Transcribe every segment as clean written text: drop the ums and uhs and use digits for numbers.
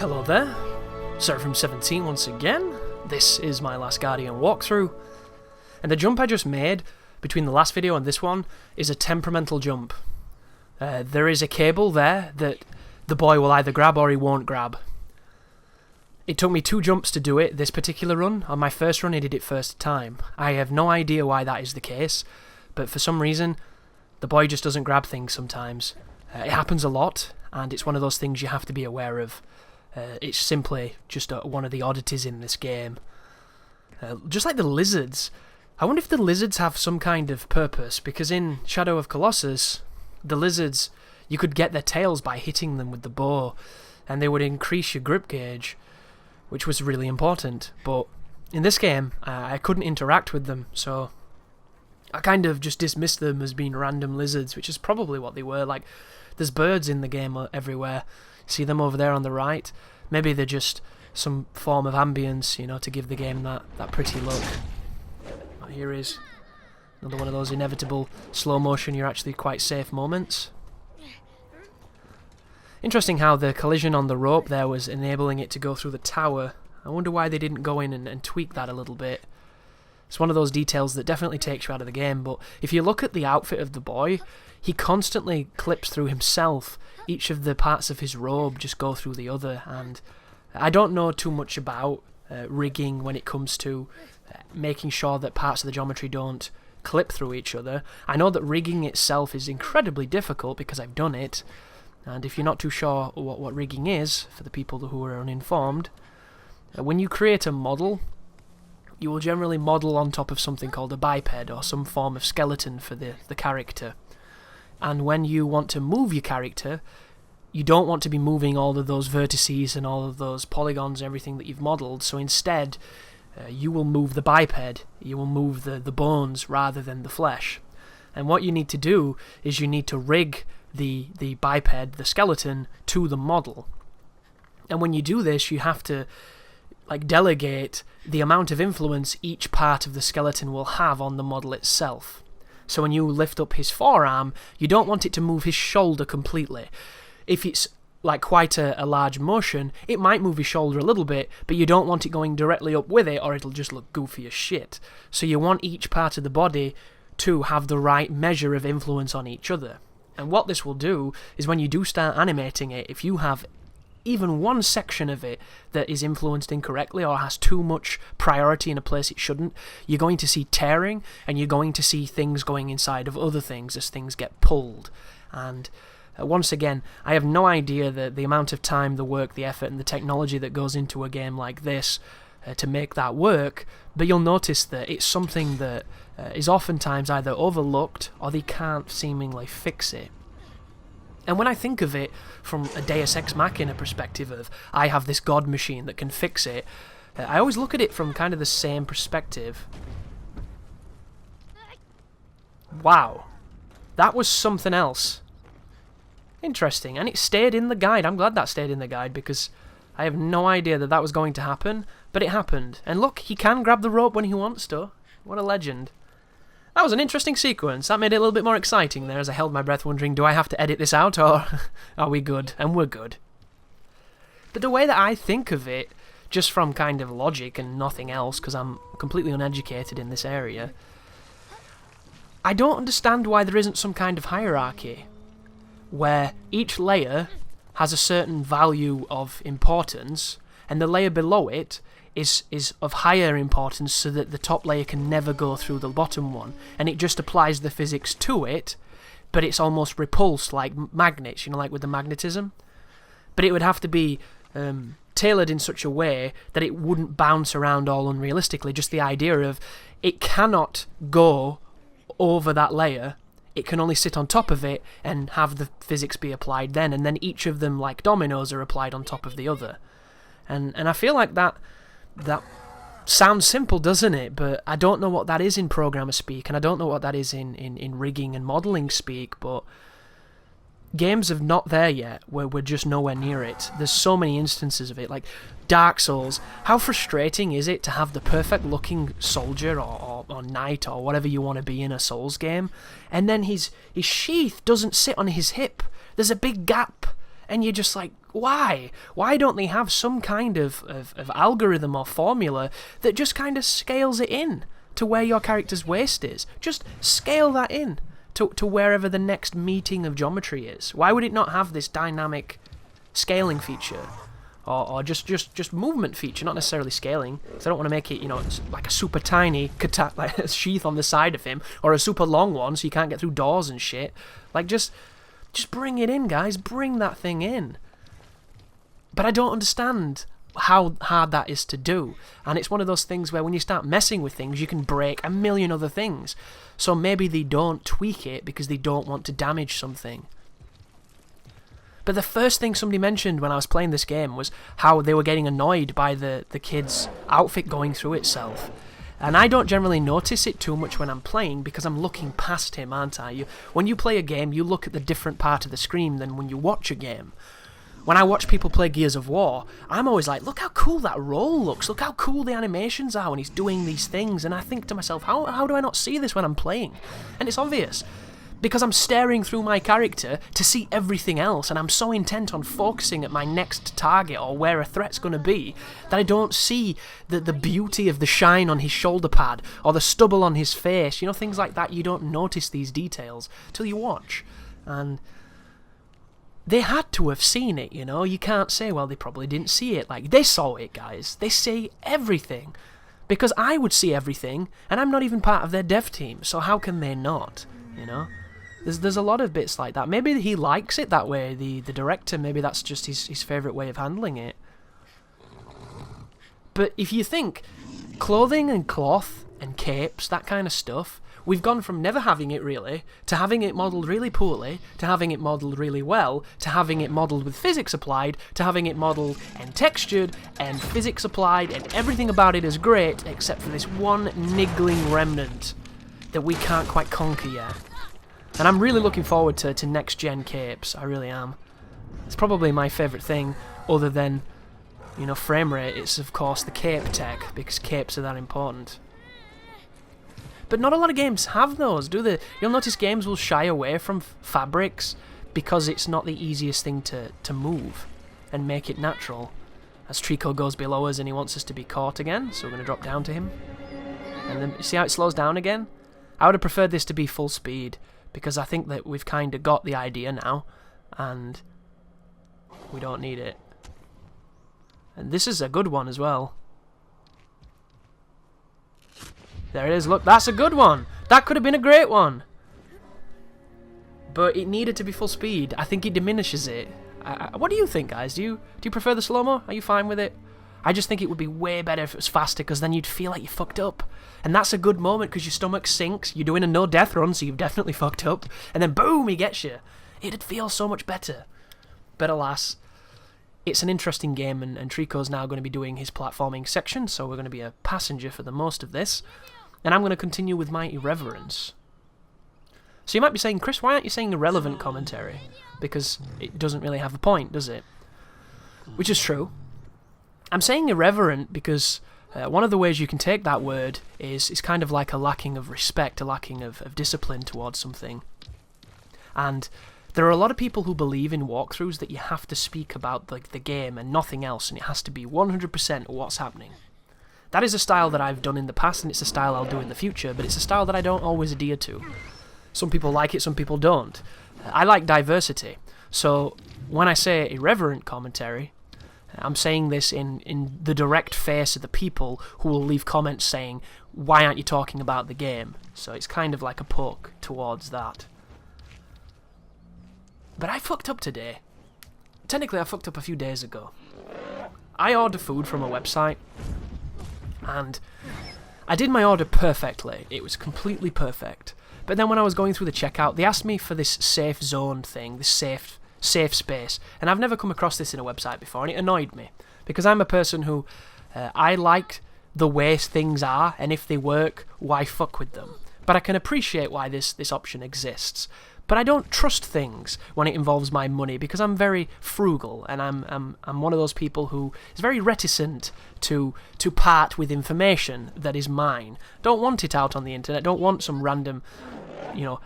Hello there, Irreverent once again. This is my Last Guardian walkthrough, and the jump I just made between the last video and this one is a temperamental jump. There is a cable there that the boy will either grab or he won't grab. It took me 2 jumps to do it this particular run. On my first run I did it first time. I have no idea why that is the case, but for some reason the boy just doesn't grab things sometimes. It happens a lot, and it's one of those things you have to be aware of. It's simply just one of the oddities in this game. Just like the lizards. I wonder if the lizards have some kind of purpose, because in Shadow of Colossus, the lizards, you could get their tails by hitting them with the bow, and they would increase your grip gauge, which was really important. But in this game, I couldn't interact with them, so I kind of just dismissed them as being random lizards, which is probably what they were. Like, there's birds in the game everywhere. See them over there on the right? Maybe they're just some form of ambience, you know, to give the game that pretty look. Oh, here is another one of those inevitable slow motion, you're actually quite safe moments. Interesting how the collision on the rope there was enabling it to go through the tower. I wonder why they didn't go in and tweak that a little bit. It's one of those details that definitely takes you out of the game, but if you look at the outfit of the boy, he constantly clips through himself. Each of the parts of his robe just go through the other, and I don't know too much about rigging when it comes to making sure that parts of the geometry don't clip through each other. I know that rigging itself is incredibly difficult because I've done it, and if you're not too sure what rigging is, for the people who are uninformed, when you create a model, you will generally model on top of something called a biped, or some form of skeleton for the character. And when you want to move your character, you don't want to be moving all of those vertices and all of those polygons and everything that you've modelled, so instead you will move the biped, you will move the bones rather than the flesh. And what you need to do is you need to rig the biped, the skeleton, to the model. And when you do this, you have to delegate the amount of influence each part of the skeleton will have on the model itself. So when you lift up his forearm, you don't want it to move his shoulder completely. If it's quite a large motion, it might move his shoulder a little bit, but you don't want it going directly up with it, or it'll just look goofy as shit. So you want each part of the body to have the right measure of influence on each other. And what this will do is when you do start animating it, if you have even one section of it that is influenced incorrectly or has too much priority in a place it shouldn't, you're going to see tearing, and you're going to see things going inside of other things as things get pulled. And once again, I have no idea the amount of time, the work, the effort, and the technology that goes into a game like this to make that work, but you'll notice that it's something that is oftentimes either overlooked or they can't seemingly fix it. And when I think of it from a Deus Ex Machina perspective of, I have this god machine that can fix it, I always look at it from kind of the same perspective. Wow. That was something else. Interesting. And it stayed in the guide. I'm glad that stayed in the guide, because I have no idea that was going to happen, but it happened. And look, he can grab the rope when he wants to. What a legend. That was an interesting sequence. That made it a little bit more exciting there as I held my breath wondering, do I have to edit this out, or are we good? And we're good. But the way that I think of it, just from kind of logic and nothing else, because I'm completely uneducated in this area, I don't understand why there isn't some kind of hierarchy, where each layer has a certain value of importance, and the layer below it is of higher importance, so that the top layer can never go through the bottom one, and it just applies the physics to it, but it's almost repulsed like magnets, you know, like with the magnetism. But it would have to be tailored in such a way that it wouldn't bounce around all unrealistically. Just the idea of it cannot go over that layer, it can only sit on top of it and have the physics be applied then, and then each of them, like dominoes, are applied on top of the other. And I feel like that sounds simple, doesn't it? But I don't know what that is in programmer speak, and I don't know what that is in rigging and modelling speak, but games are not there yet, where we're just nowhere near it. There's so many instances of it, like Dark Souls. How frustrating is it to have the perfect looking soldier or knight or whatever you want to be in a Souls game, and then his sheath doesn't sit on his hip. There's a big gap, and you're just like, Why? Why don't they have some kind of algorithm or formula that just kind of scales it in to where your character's waist is? Just scale that in to wherever the next meeting of geometry is. Why would it not have this dynamic scaling feature? Or just movement feature, not necessarily scaling. Because I don't want to make it, like a super tiny like a sheath on the side of him, or a super long one so you can't get through doors and shit. Like, just bring it in, guys. Bring that thing in. But I don't understand how hard that is to do. And it's one of those things where when you start messing with things, you can break a million other things. So maybe they don't tweak it because they don't want to damage something. But the first thing somebody mentioned when I was playing this game was how they were getting annoyed by the kid's outfit going through itself. And I don't generally notice it too much when I'm playing because I'm looking past him, aren't I? When you play a game, you look at the different part of the screen than when you watch a game. When I watch people play Gears of War, I'm always like, look how cool that roll looks, look how cool the animations are when he's doing these things, and I think to myself, how do I not see this when I'm playing? And it's obvious. Because I'm staring through my character to see everything else, and I'm so intent on focusing at my next target or where a threat's going to be that I don't see the beauty of the shine on his shoulder pad or the stubble on his face. Things like that. You don't notice these details till you watch. And they had to have seen it, You can't say, well, they probably didn't see it. Like, they saw it, guys. They see everything. Because I would see everything, and I'm not even part of their dev team, so how can they not, There's a lot of bits like that. Maybe he likes it that way, the director. Maybe that's just his favourite way of handling it. But if you think clothing and cloth and capes, that kind of stuff, we've gone from never having it really, to having it modelled really poorly, to having it modelled really well, to having it modelled with physics applied, to having it modelled and textured and physics applied, and everything about it is great except for this one niggling remnant that we can't quite conquer yet. And I'm really looking forward to next-gen capes, I really am. It's probably my favourite thing, other than, frame rate. It's, of course, the cape tech, because capes are that important. But not a lot of games have those, do they? You'll notice games will shy away from fabrics because it's not the easiest thing to move and make it natural. As Trico goes below us and he wants us to be caught again, so we're going to drop down to him. And then, you see how it slows down again? I would have preferred this to be full speed, because I think that we've kind of got the idea now, and we don't need it. And this is a good one as well. There it is, look, that's a good one! That could have been a great one! But it needed to be full speed. I think it diminishes it. What do you think, guys? Do you prefer the slow-mo? Are you fine with it? I just think it would be way better if it was faster, because then you'd feel like you fucked up. And that's a good moment, because your stomach sinks, you're doing a no-death run, so you've definitely fucked up, and then boom, he gets you. It'd feel so much better. But alas, it's an interesting game, and Trico's now going to be doing his platforming section, so we're going to be a passenger for the most of this. And I'm going to continue with my irreverence. So you might be saying, Chris, why aren't you saying irrelevant commentary? Because it doesn't really have a point, does it? Which is true. I'm saying irreverent because one of the ways you can take that word is kind of like a lacking of respect, a lacking of discipline towards something. And there are a lot of people who believe in walkthroughs that you have to speak about the game and nothing else, and it has to be 100% what's happening. That is a style that I've done in the past, and it's a style I'll do in the future, but it's a style that I don't always adhere to. Some people like it, some people don't. I like diversity. So when I say irreverent commentary, I'm saying this in the direct face of the people who will leave comments saying, why aren't you talking about the game? So it's kind of like a poke towards that. But I fucked up today. Technically, I fucked up a few days ago. I ordered food from a website, and I did my order perfectly. It was completely perfect. But then when I was going through the checkout, they asked me for this safe zone thing, this safe space, and I've never come across this in a website before, and it annoyed me, because I'm a person who, I like the way things are, and if they work, why fuck with them? But I can appreciate why this option exists. But I don't trust things when it involves my money, because I'm very frugal, and I'm one of those people who is very reticent to part with information that is mine. Don't want it out on the internet, don't want some random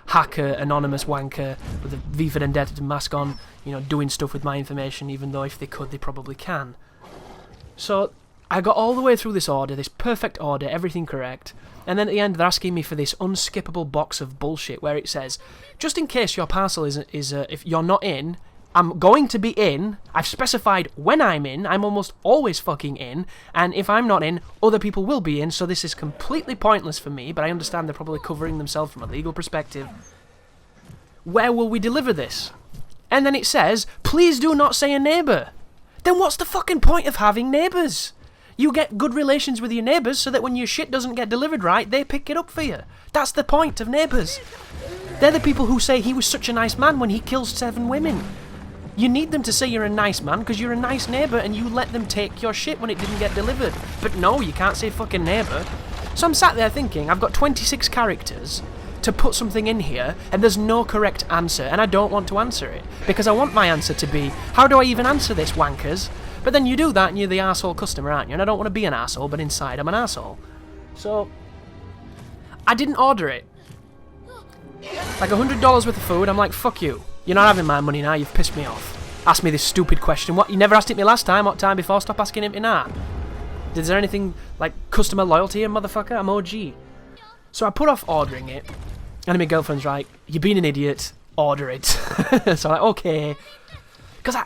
hacker, anonymous wanker with a V for Vendetta mask on, doing stuff with my information, even though if they could, they probably can. So I got all the way through this order, this perfect order, everything correct, and then at the end they're asking me for this unskippable box of bullshit where it says, just in case your parcel is if you're not in, I'm going to be in, I've specified when I'm in, I'm almost always fucking in, and if I'm not in, other people will be in, so this is completely pointless for me, but I understand they're probably covering themselves from a legal perspective. Where will we deliver this? And then it says, please do not say a neighbour. Then what's the fucking point of having neighbours? You get good relations with your neighbours so that when your shit doesn't get delivered right, they pick it up for you. That's the point of neighbours. They're the people who say he was such a nice man when he kills 7 women. You need them to say you're a nice man because you're a nice neighbour and you let them take your shit when it didn't get delivered. But no, you can't say fucking neighbour. So I'm sat there thinking, I've got 26 characters to put something in here and there's no correct answer and I don't want to answer it because I want my answer to be, how do I even answer this, wankers? But then you do that and you're the arsehole customer, aren't you? And I don't want to be an arsehole, but inside I'm an arsehole. So I didn't order it. Like $100 worth of food, I'm like, fuck you. You're not having my money now, you've pissed me off. Ask me this stupid question. What? You never asked it me last time, what time before? Stop asking it me now. Is there anything like customer loyalty here, motherfucker? I'm OG. So I put off ordering it, and my girlfriend's like, you're being an idiot, order it. So I'm like, okay. Because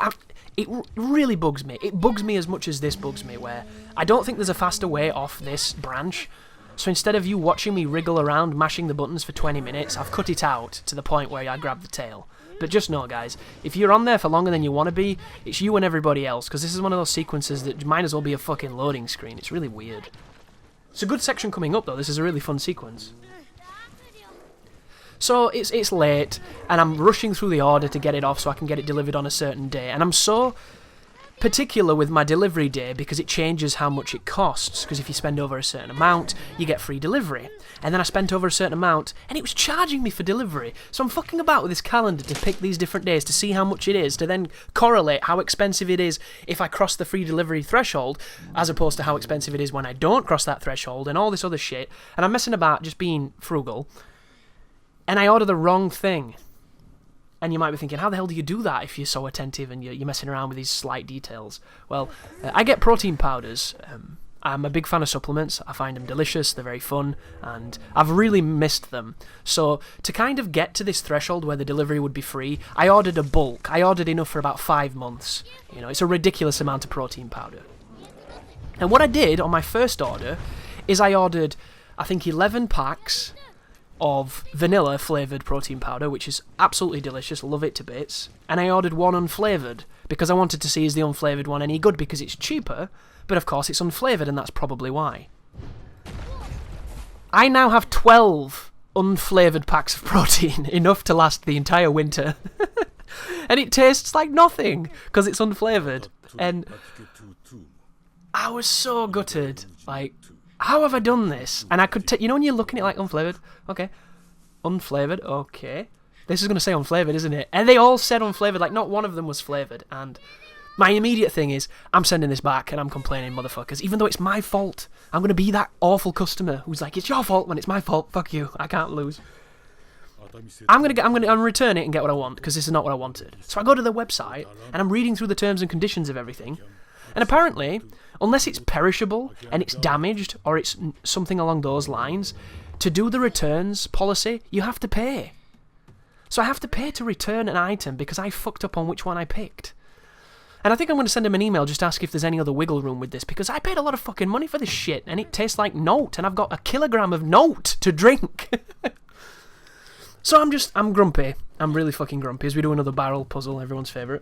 it really bugs me. It bugs me as much as this bugs me, where I don't think there's a faster way off this branch. So instead of you watching me wriggle around mashing the buttons for 20 minutes, I've cut it out to the point where I grab the tail. But just know, guys, if you're on there for longer than you want to be, it's you and everybody else, because this is one of those sequences that might as well be a fucking loading screen. It's really weird. It's a good section coming up, though. This is a really fun sequence. So it's late, and I'm rushing through the order to get it off so I can get it delivered on a certain day. And I'm so particular with my delivery day because it changes how much it costs, because if you spend over a certain amount, you get free delivery. And then I spent over a certain amount, and it was charging me for delivery. So I'm fucking about with this calendar to pick these different days to see how much it is, to then correlate how expensive it is if I cross the free delivery threshold, as opposed to how expensive it is when I don't cross that threshold, and all this other shit. And I'm messing about just being frugal, and I order the wrong thing. And you might be thinking, how the hell do you do that if you're so attentive and you're messing around with these slight details? Well, I get protein powders. I'm a big fan of supplements. I find them delicious, they're very fun, and I've really missed them. So to kind of get to this threshold where the delivery would be free, I ordered a bulk. I ordered enough for about 5 months. It's a ridiculous amount of protein powder. And what I did on my first order is I ordered, I think, 11 packs of vanilla flavoured protein powder, which is absolutely delicious, love it to bits. And I ordered one unflavoured, because I wanted to see is the unflavoured one any good, because it's cheaper, but of course it's unflavoured, and that's probably why. I now have 12 unflavoured packs of protein, enough to last the entire winter. And it tastes like nothing, because it's unflavoured. And I was so gutted, like, how have I done this? And I could when you're looking at it like unflavoured, okay, unflavoured, okay. This is going to say unflavoured, isn't it? And they all said unflavoured, like not one of them was flavoured. And my immediate thing is, I'm sending this back and I'm complaining, motherfuckers, even though it's my fault. I'm going to be that awful customer who's like, it's your fault when it's my fault, fuck you, I can't lose. I'm gonna return it and get what I want, because this is not what I wanted. So I go to the website and I'm reading through the terms and conditions of everything. And apparently, unless it's perishable and it's damaged or it's something along those lines, to do the returns policy, you have to pay. So I have to pay to return an item because I fucked up on which one I picked. And I think I'm going to send him an email just to ask if there's any other wiggle room with this, because I paid a lot of fucking money for this shit and it tastes like note and I've got a kilogram of note to drink. So I'm grumpy. I'm really fucking grumpy as we do another barrel puzzle, everyone's favourite.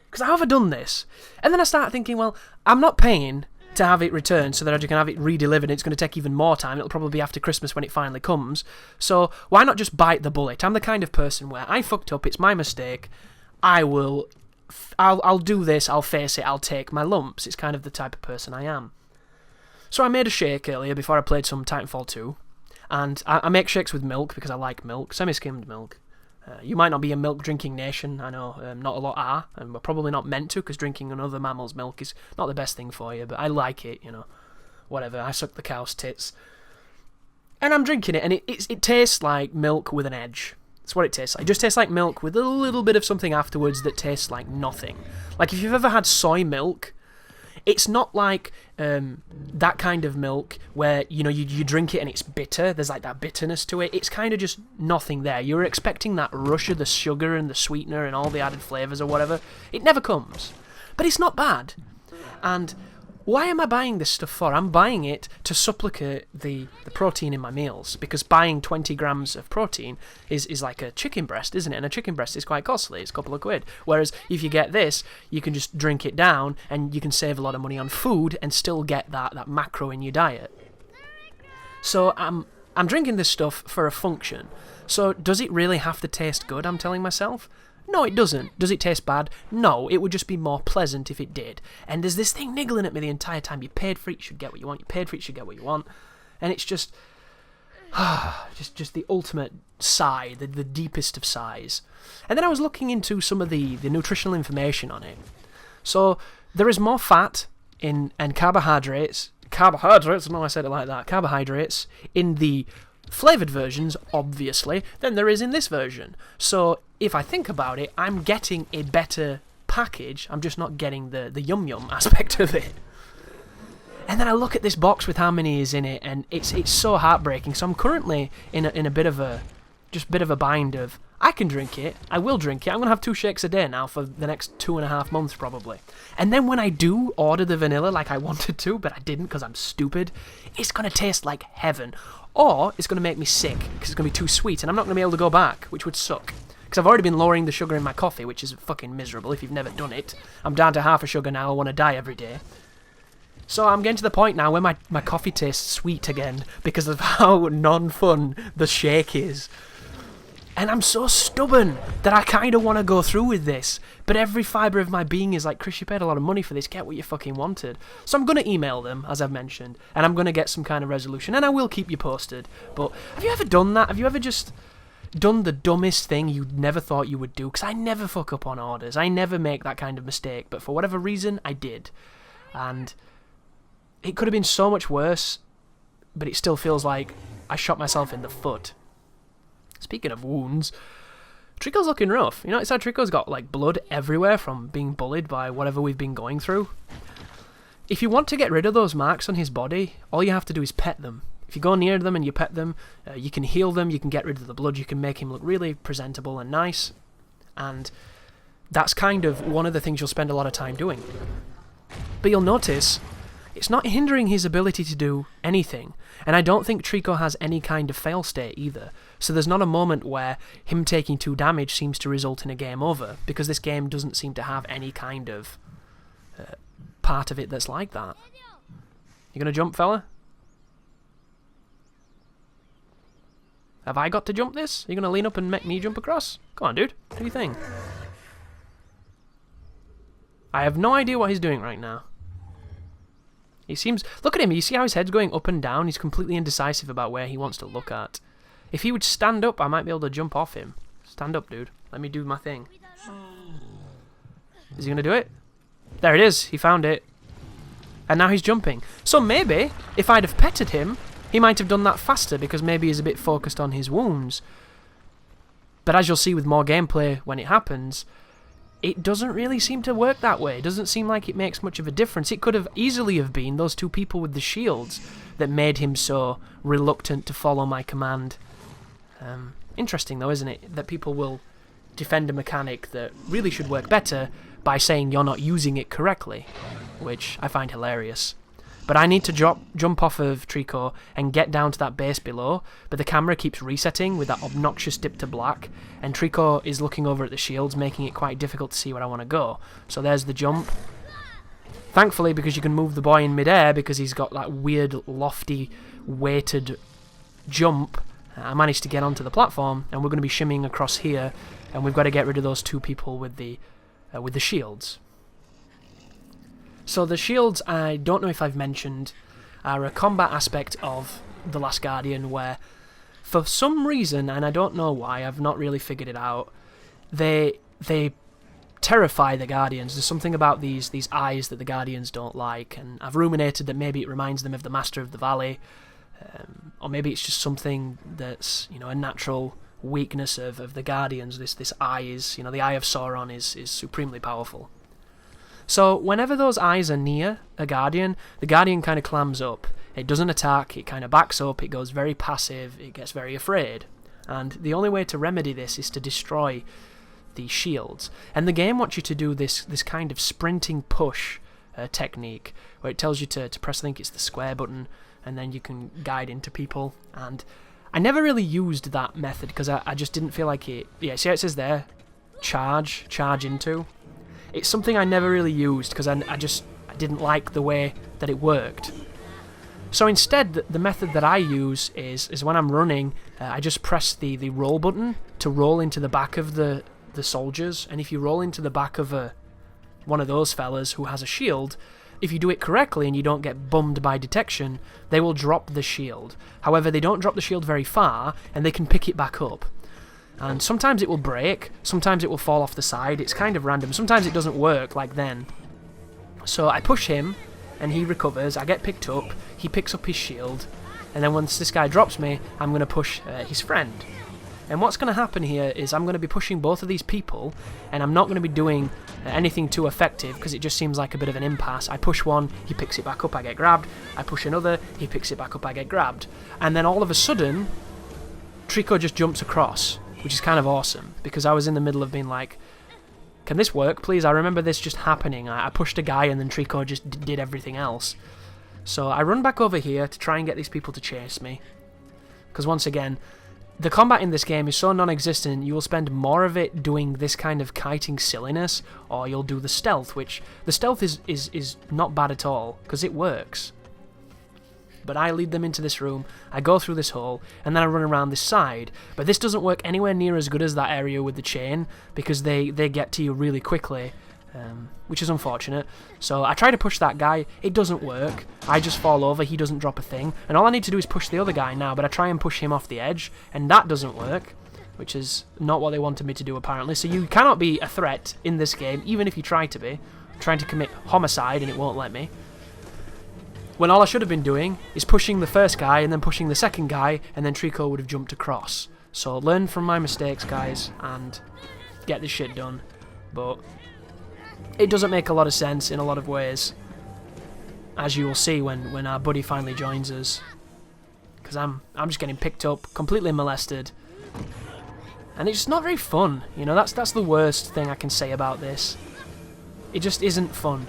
Because how have I done this? And then I start thinking, well, I'm not paying to have it returned so that I can have it re-delivered. It's going to take even more time. It'll probably be after Christmas when it finally comes. So why not just bite the bullet? I'm the kind of person where I fucked up, it's my mistake, I'll do this, I'll face it, I'll take my lumps. It's kind of the type of person I am. So I made a shake earlier before I played some Titanfall 2. And I make shakes with milk because I like milk, semi-skimmed milk. You might not be a milk-drinking nation, I know, not a lot are, and we're probably not meant to, because drinking another mammal's milk is not the best thing for you, but I like it, whatever, I suck the cow's tits. And I'm drinking it, and it tastes like milk with an edge. That's what it tastes like. It just tastes like milk with a little bit of something afterwards that tastes like nothing. Like if you've ever had soy milk, it's not like that kind of milk where, you know, you drink it and it's bitter. There's like that bitterness to it. It's kind of just nothing there. You're expecting that rush of the sugar and the sweetener and all the added flavours or whatever. It never comes. But it's not bad. And why am I buying this stuff for? I'm buying it to supplicate the protein in my meals, because buying 20 grams of protein is like a chicken breast, isn't it? And a chicken breast is quite costly. It's a couple of quid. Whereas if you get this, you can just drink it down and you can save a lot of money on food and still get that macro in your diet. So I'm drinking this stuff for a function. So does it really have to taste good, I'm telling myself? No, it doesn't. Does it taste bad? No, it would just be more pleasant if it did. And there's this thing niggling at me the entire time. You paid for it, you should get what you want. You paid for it, you should get what you want. And it's just the ultimate sigh, the deepest of sighs. And then I was looking into some of the nutritional information on it. So there is more fat and carbohydrates. No, I said it like that. Carbohydrates in the flavoured versions, obviously, than there is in this version. So if I think about it, I'm getting a better package. I'm just not getting the yum aspect of it. And then I look at this box with how many is in it, and it's so heartbreaking. So I'm currently in a bit of a bind of, I can drink it, I will drink it, I'm going to have 2 shakes a day now for the next 2.5 months probably. And then when I do order the vanilla like I wanted to, but I didn't because I'm stupid, it's going to taste like heaven. Or it's going to make me sick because it's going to be too sweet and I'm not going to be able to go back, which would suck. Because I've already been lowering the sugar in my coffee, which is fucking miserable if you've never done it. I'm down to half a sugar now, I want to die every day. So I'm getting to the point now where my coffee tastes sweet again because of how non-fun the shake is. And I'm so stubborn that I kind of want to go through with this. But every fibre of my being is like, Chris, you paid a lot of money for this. Get what you fucking wanted. So I'm going to email them, as I've mentioned. And I'm going to get some kind of resolution. And I will keep you posted. But have you ever done that? Have you ever just done the dumbest thing you never thought you would do? Because I never fuck up on orders. I never make that kind of mistake. But for whatever reason, I did. And it could have been so much worse. But it still feels like I shot myself in the foot. Speaking of wounds, Trico's looking rough. You know, it's how Trico's got like blood everywhere from being bullied by whatever we've been going through. If you want to get rid of those marks on his body, all you have to do is pet them. If you go near them and you pet them, you can heal them, you can get rid of the blood, you can make him look really presentable and nice. And that's kind of one of the things you'll spend a lot of time doing. But you'll notice it's not hindering his ability to do anything. And I don't think Trico has any kind of fail state either. So there's not a moment where him taking 2 damage seems to result in a game over, because this game doesn't seem to have any kind of part of it that's like that. You gonna jump, fella? Have I got to jump this? Are you gonna lean up and make me jump across? Come on, dude. Do your thing. I have no idea what he's doing right now. He seems... Look at him. You see how his head's going up and down? He's completely indecisive about where he wants to look at. If he would stand up, I might be able to jump off him. Stand up, dude. Let me do my thing. Is he going to do it? There it is. He found it. And now he's jumping. So maybe, if I'd have petted him, he might have done that faster, because maybe he's a bit focused on his wounds. But as you'll see with more gameplay when it happens, it doesn't really seem to work that way. It doesn't seem like it makes much of a difference. It could have easily have been those 2 people with the shields that made him so reluctant to follow my command. Interesting though, isn't it? That people will defend a mechanic that really should work better by saying you're not using it correctly, which I find hilarious. But I need to jump off of Trico and get down to that base below, but the camera keeps resetting with that obnoxious dip to black, and Trico is looking over at the shields, making it quite difficult to see where I want to go. So there's the jump. Thankfully, because you can move the boy in midair, because he's got that weird, lofty, weighted jump, I managed to get onto the platform, and we're going to be shimmying across here, and we've got to get rid of those 2 people with the shields. So the shields, I don't know if I've mentioned, are a combat aspect of The Last Guardian where, for some reason, and I don't know why, I've not really figured it out, they terrify the Guardians. There's something about these eyes that the Guardians don't like, and I've ruminated that maybe it reminds them of the Master of the Valley. Or maybe it's just something that's, a natural weakness of the Guardians. This eye is, the Eye of Sauron is supremely powerful. So whenever those eyes are near a Guardian, the Guardian kind of clams up. It doesn't attack, it kind of backs up, it goes very passive, it gets very afraid. And the only way to remedy this is to destroy the shields. And the game wants you to do this kind of sprinting push technique, where it tells you to press, I think it's the square button, and then you can guide into people. And I never really used that method because I just didn't feel like it. Yeah, see how it says there? Charge into. It's something I never really used because I didn't like the way that it worked. So instead, the method that I use is when I'm running, I just press the roll button to roll into the back of the soldiers. And if you roll into the back of one of those fellas who has a shield, if you do it correctly and you don't get bummed by detection, they will drop the shield. However, they don't drop the shield very far, and they can pick it back up. And sometimes it will break, sometimes it will fall off the side, it's kind of random. Sometimes it doesn't work, like then. So I push him, and he recovers, I get picked up, he picks up his shield, and then once this guy drops me, I'm going to push his friend. And what's going to happen here is I'm going to be pushing both of these people, and I'm not going to be doing anything too effective because it just seems like a bit of an impasse. I push one, he picks it back up, I get grabbed. I push another, he picks it back up, I get grabbed. And then all of a sudden, Trico just jumps across, which is kind of awesome because I was in the middle of being like, can this work, please? I remember this just happening. I pushed a guy and then Trico just did everything else. So I run back over here to try and get these people to chase me. Because once again, the combat in this game is so non-existent, you will spend more of it doing this kind of kiting silliness, or you'll do the stealth, which the stealth is not bad at all, because it works. But I lead them into this room, I go through this hole, and then I run around this side. But this doesn't work anywhere near as good as that area with the chain, because they get to you really quickly, which is unfortunate. So I try to push that guy, it doesn't work, I just fall over, he doesn't drop a thing, and all I need to do is push the other guy now, but I try and push him off the edge, and that doesn't work, which is not what they wanted me to do apparently. So you cannot be a threat in this game, even if you try to be. I'm trying to commit homicide and it won't let me. When all I should have been doing is pushing the first guy and then pushing the second guy, and then Trico would have jumped across. So learn from my mistakes, guys, and get this shit done. But it doesn't make a lot of sense in a lot of ways, as you will see when our buddy finally joins us. Because I'm just getting picked up, completely molested, and it's just not very fun. That's the worst thing I can say about this. It just isn't fun.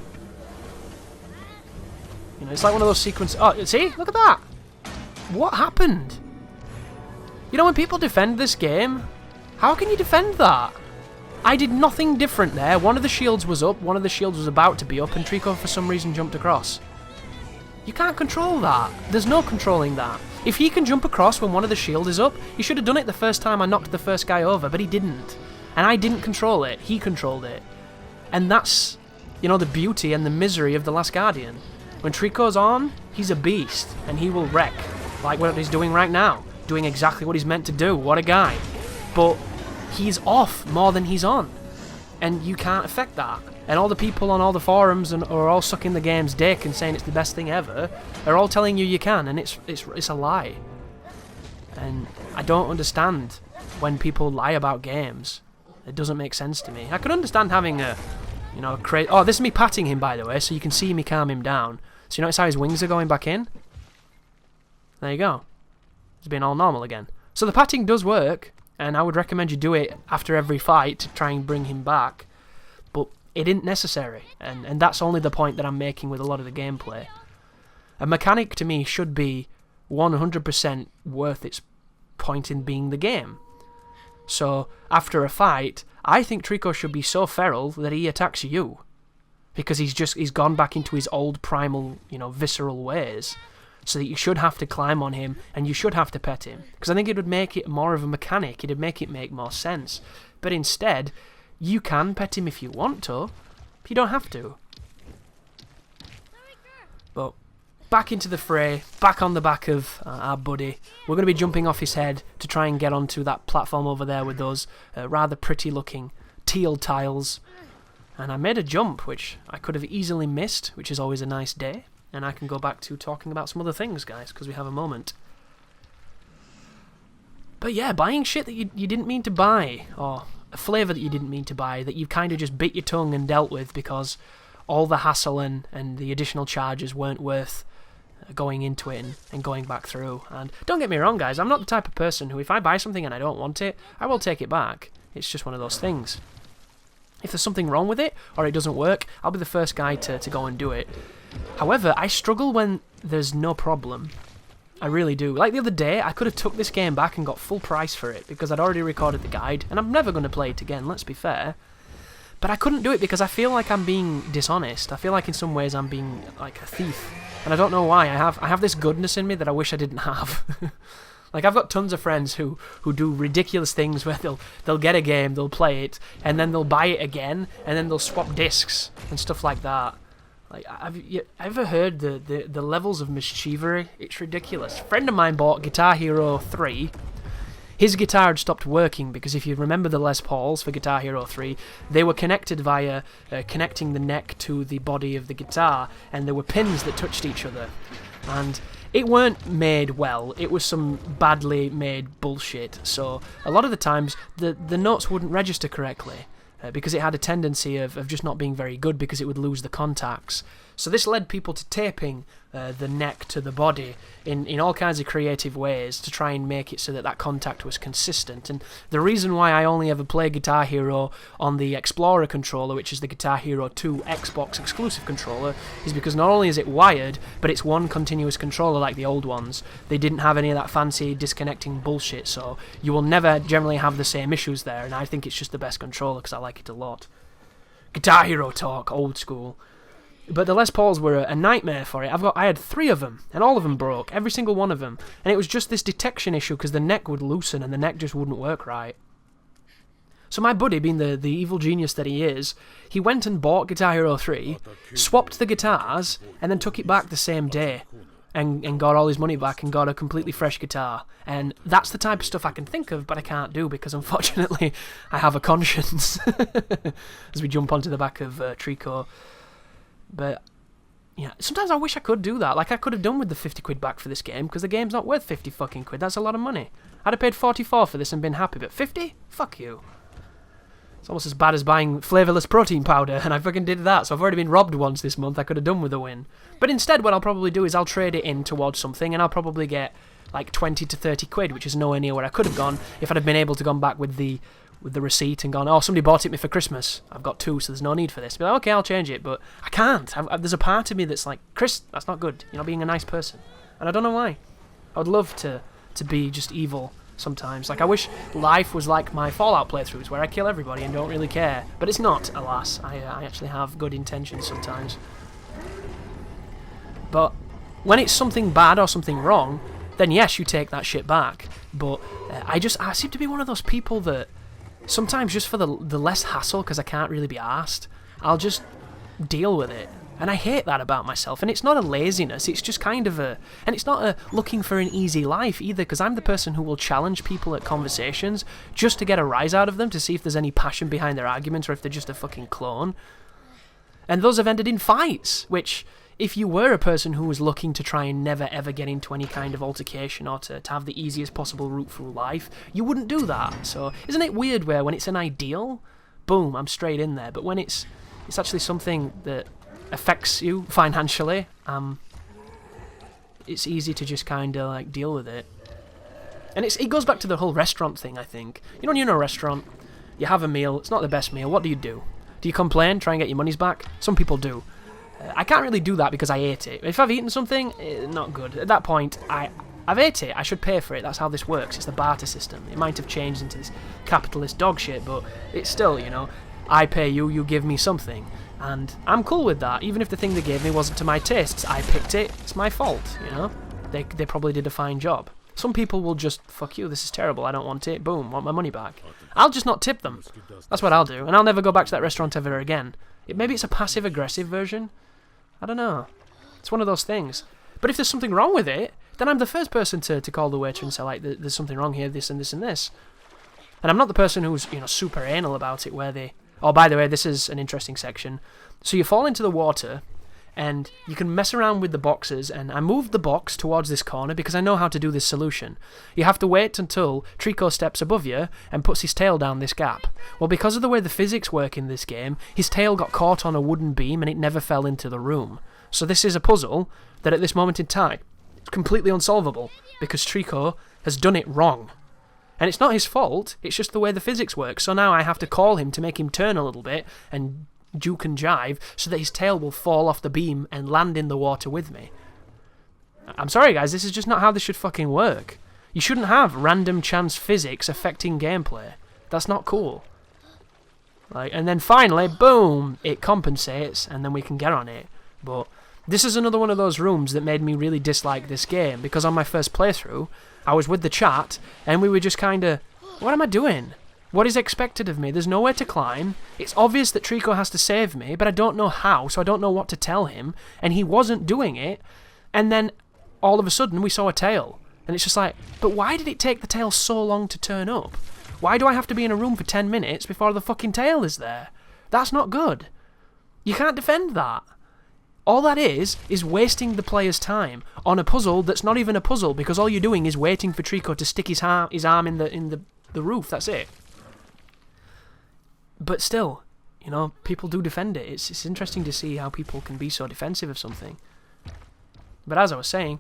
It's like one of those sequences. Oh, see? Look at that! What happened? When people defend this game, how can you defend that? I did nothing different there. One of the shields was up, one of the shields was about to be up, and Trico for some reason jumped across. You can't control that. There's no controlling that. If he can jump across when one of the shield is up, he should have done it the first time I knocked the first guy over, but he didn't. And I didn't control it, he controlled it. And that's, the beauty and the misery of The Last Guardian. When Trico's on, he's a beast, and he will wreck, like what he's doing right now. Doing exactly what he's meant to do, what a guy. But he's off more than he's on, and you can't affect that. And all the people on all the forums and are all sucking the game's dick and saying it's the best thing ever, are all telling you can, and it's a lie. And I don't understand when people lie about games. It doesn't make sense to me. I could understand having a crazy... Oh, this is me patting him, by the way, so you can see me calm him down. So you notice how his wings are going back in? There you go. He's being all normal again. So the patting does work, and I would recommend you do it after every fight to try and bring him back. But it isn't necessary, and that's only the point that I'm making with a lot of the gameplay. A mechanic, to me, should be 100% worth its point in being the game. So, after a fight, I think Trico should be so feral that he attacks you. Because he's gone back into his old primal, visceral ways. So that you should have to climb on him, and you should have to pet him. Because I think it would make it more of a mechanic, it'd make it make more sense. But instead, you can pet him if you want to, but you don't have to. But, back into the fray, back on the back of our buddy. We're going to be jumping off his head to try and get onto that platform over there with those rather pretty looking teal tiles. And I made a jump, which I could have easily missed, which is always a nice day. and I can go back to talking about some other things, guys, because we have a moment. But yeah, buying shit that you didn't mean to buy, or a flavour that you didn't mean to buy, that you've kind of just bit your tongue and dealt with because all the hassle and the additional charges weren't worth going into it and going back through. And don't get me wrong, guys, I'm not the type of person who, if I buy something and I don't want it, I will take it back. It's just one of those things. If there's something wrong with it, or it doesn't work, I'll be the first guy to go and do it. However, I struggle when there's no problem. I really do. Like the other day, I could have took this game back and got full price for it, because I'd already recorded the guide, and I'm never going to play it again, let's be fair. But I couldn't do it because I feel like I'm being dishonest. I feel like in some ways I'm being like a thief. And I don't know why. I have this goodness in me that I wish I didn't have. Like, I've got tons of friends who do ridiculous things where they'll get a game, they'll play it, and then they'll buy it again, and then they'll swap discs and stuff like that. Like, have you ever heard the levels of mischievery? It's ridiculous. A friend of mine bought Guitar Hero 3. His guitar had stopped working because if you remember the Les Pauls for Guitar Hero 3, they were connected via connecting the neck to the body of the guitar, and there were pins that touched each other. And it weren't made well, it was some badly made bullshit, so a lot of the times the notes wouldn't register correctly. Because it had a tendency of just not being very good because it would lose the contacts. So this led people to taping the neck to the body in all kinds of creative ways to try and make it so that contact was consistent. And the reason why I only ever play Guitar Hero on the Explorer controller, which is the Guitar Hero 2 Xbox exclusive controller, is because not only is it wired, but it's one continuous controller like the old ones. They didn't have any of that fancy disconnecting bullshit, so you will never generally have the same issues there, and I think it's just the best controller because I like it a lot. Guitar Hero talk, old school. But the Les Pauls were a nightmare for it. I had 3 of them, and all of them broke, every single one of them. And it was just this detection issue because the neck would loosen and the neck just wouldn't work right. So my buddy, being the evil genius that he is, he went and bought Guitar Hero 3, swapped the guitars, and then took it back the same day. And got all his money back and got a completely fresh guitar. And that's the type of stuff I can think of, but I can't do because unfortunately I have a conscience. As we jump onto the back of Trico. But yeah, sometimes I wish I could do that. Like I could have done with the 50 quid back for this game because the game's not worth 50 fucking quid. That's a lot of money. I'd have paid 44 for this and been happy, but 50? Fuck you. It's almost as bad as buying flavourless protein powder, and I fucking did that, so I've already been robbed once this month. I could have done with a win. But instead, what I'll probably do is I'll trade it in towards something, and I'll probably get like 20 to 30 quid, which is nowhere near where I could have gone if I'd have been able to gone back with the receipt and gone, oh, somebody bought it me for Christmas. I've got 2, so there's no need for this. Be like, okay, I'll change it, but I can't. There's a part of me that's like, Chris, that's not good. You're not being a nice person. And I don't know why. I would love to be just evil sometimes. Like, I wish life was like my Fallout playthroughs, where I kill everybody and don't really care. But it's not, alas. I actually have good intentions sometimes. But when it's something bad or something wrong, then yes, you take that shit back. But I seem to be one of those people that sometimes just for the less hassle, because I can't really be arsed, I'll just deal with it. And I hate that about myself. And it's not a laziness, it's just kind of and it's not a looking for an easy life either, because I'm the person who will challenge people at conversations just to get a rise out of them, to see if there's any passion behind their arguments or if they're just a fucking clone. And those have ended in fights, which, if you were a person who was looking to try and never ever get into any kind of altercation or to have the easiest possible route through life, you wouldn't do that. So isn't it weird where when it's an ideal, boom, I'm straight in there, but when it's actually something that affects you financially, it's easy to just kind of like deal with it. And it goes back to the whole restaurant thing, I think. You know, when you're in a restaurant, you have a meal, it's not the best meal, what do? Do you complain, try and get your monies back? Some people do. I can't really do that because I ate it. If I've eaten something, not good. At that point, I've ate it, I should pay for it. That's how this works. It's the barter system. It might have changed into this capitalist dog shit, but it's still, you know, I pay you, you give me something. And I'm cool with that. Even if the thing they gave me wasn't to my tastes, I picked it, it's my fault, you know? They probably did a fine job. Some people will just, fuck you, this is terrible, I don't want it, boom, want my money back. I'll just not tip them. That's what I'll do, and I'll never go back to that restaurant ever again. Maybe it's a passive-aggressive version? I don't know. It's one of those things. But if there's something wrong with it, then I'm the first person to call the waiter and say, like, there's something wrong here, this and this and this. And I'm not the person who's, you know, super anal about it, where they... Oh, by the way, this is an interesting section. So you fall into the water, and you can mess around with the boxes, and I moved the box towards this corner because I know how to do this solution. You have to wait until Trico steps above you and puts his tail down this gap. Well, because of the way the physics work in this game, his tail got caught on a wooden beam and it never fell into the room. So this is a puzzle that at this moment in time is completely unsolvable because Trico has done it wrong. And it's not his fault, it's just the way the physics work. So now I have to call him to make him turn a little bit and juke and jive so that his tail will fall off the beam and land in the water with me. I'm sorry guys, this is just not how this should fucking work. You shouldn't have random chance physics affecting gameplay. That's not cool. And then finally, boom, it compensates and then we can get on it. But this is another one of those rooms that made me really dislike this game, because on my first playthrough, I was with the chat and we were just kinda, what am I doing? What is expected of me? There's nowhere to climb. It's obvious that Trico has to save me, but I don't know how, so I don't know what to tell him. And he wasn't doing it. And then, all of a sudden, we saw a tail. And it's just like, but why did it take the tail so long to turn up? Why do I have to be in a room for 10 minutes before the fucking tail is there? That's not good. You can't defend that. All that is wasting the player's time on a puzzle that's not even a puzzle, because all you're doing is waiting for Trico to stick his arm in the roof. That's it. But still, you know, people do defend it. It's interesting to see how people can be so defensive of something. But as I was saying,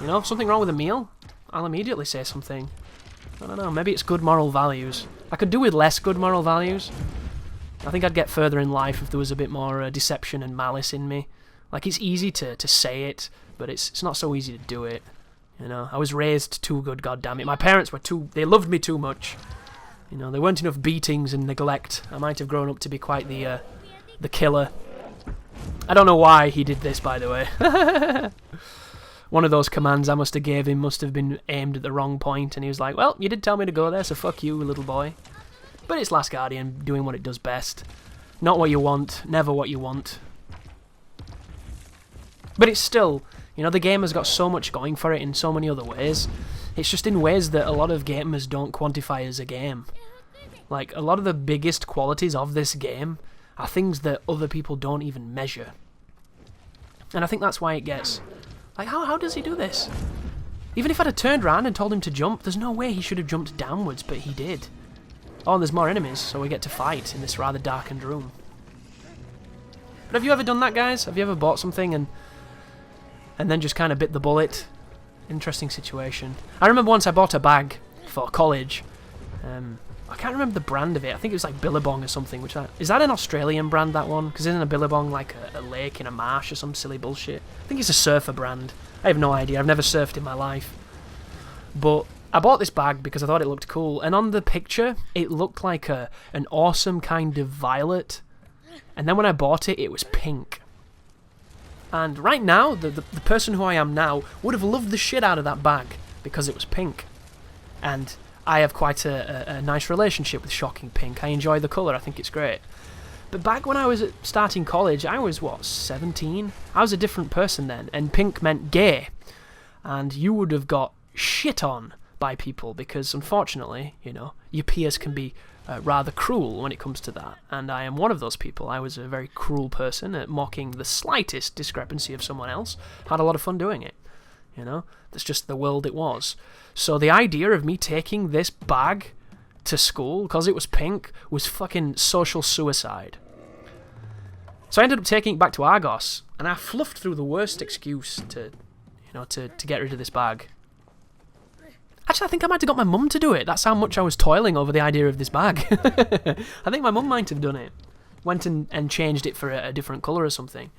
you know, if something wrong with a meal, I'll immediately say something. I don't know, maybe it's good moral values. I could do with less good moral values. I think I'd get further in life if there was a bit more deception and malice in me. Like, it's easy to say it, but it's not so easy to do it. You know, I was raised too good, goddammit. My parents were they loved me too much. You know, there weren't enough beatings and neglect. I might have grown up to be quite the killer. I don't know why he did this, by the way. One of those commands I must have gave him must have been aimed at the wrong point, and he was like, well, you did tell me to go there, so fuck you, little boy. But it's Last Guardian doing what it does best. Not what you want, never what you want. But it's still, you know, the game has got so much going for it in so many other ways. It's just in ways that a lot of gamers don't quantify as a game. Like, a lot of the biggest qualities of this game are things that other people don't even measure. And I think that's why it gets... Like, how does he do this? Even if I'd have turned around and told him to jump, there's no way he should have jumped downwards, but he did. Oh, and there's more enemies, so we get to fight in this rather darkened room. But have you ever done that, guys? Have you ever bought something and then just kind of bit the bullet? Interesting situation. I remember once I bought a bag for college. I can't remember the brand of it. I think it was like Billabong or something. Is that an Australian brand, that one? Because isn't a Billabong like a lake in a marsh or some silly bullshit? I think it's a surfer brand. I have no idea. I've never surfed in my life. But I bought this bag because I thought it looked cool. And on the picture, it looked like an awesome kind of violet. And then when I bought it, it was pink. And right now, the person who I am now would have loved the shit out of that bag because it was pink. And I have quite a nice relationship with shocking pink. I enjoy the colour, I think it's great. But back when I was starting college, I was, 17? I was a different person then, and pink meant gay. And you would have got shit on by people because, unfortunately, you know, your peers can be rather cruel when it comes to that. And I am one of those people. I was a very cruel person at mocking the slightest discrepancy of someone else. Had a lot of fun doing it. You know, that's just the world it was. So the idea of me taking this bag to school because it was pink was fucking social suicide. So I ended up taking it back to Argos, and I fluffed through the worst excuse to get rid of this bag. Actually, I think I might have got my mum to do it. That's how much I was toiling over the idea of this bag. I think my mum might have done it. Went and changed it for a different colour or something.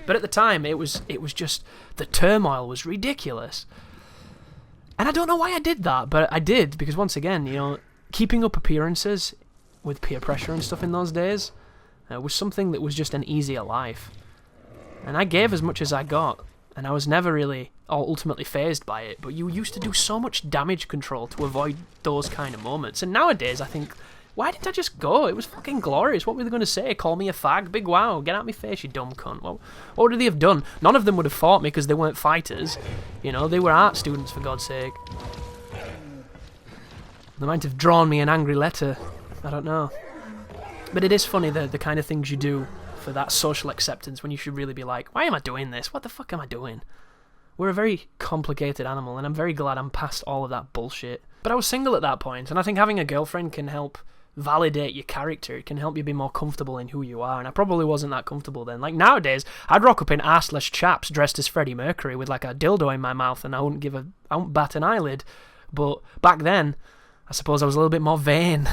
But at the time, it was just, the turmoil was ridiculous. And I don't know why I did that, but I did, because once again, you know, keeping up appearances with peer pressure and stuff in those days was something that was just an easier life. And I gave as much as I got, and I was never really ultimately fazed by it, but you used to do so much damage control to avoid those kind of moments. And nowadays, I think, why didn't I just go? It was fucking glorious. What were they going to say? Call me a fag? Big wow. Get out my face, you dumb cunt. What would they have done? None of them would have fought me because they weren't fighters. You know, they were art students, for God's sake. They might have drawn me an angry letter. I don't know. But it is funny, the kind of things you do for that social acceptance when you should really be like, why am I doing this? What the fuck am I doing? We're a very complicated animal, and I'm very glad I'm past all of that bullshit. But I was single at that point, and I think having a girlfriend can help validate your character. It can help you be more comfortable in who you are, and I probably wasn't that comfortable then. Like, nowadays, I'd rock up in arseless chaps dressed as Freddie Mercury with like a dildo in my mouth, and I wouldn't bat an eyelid. But back then, I suppose I was a little bit more vain.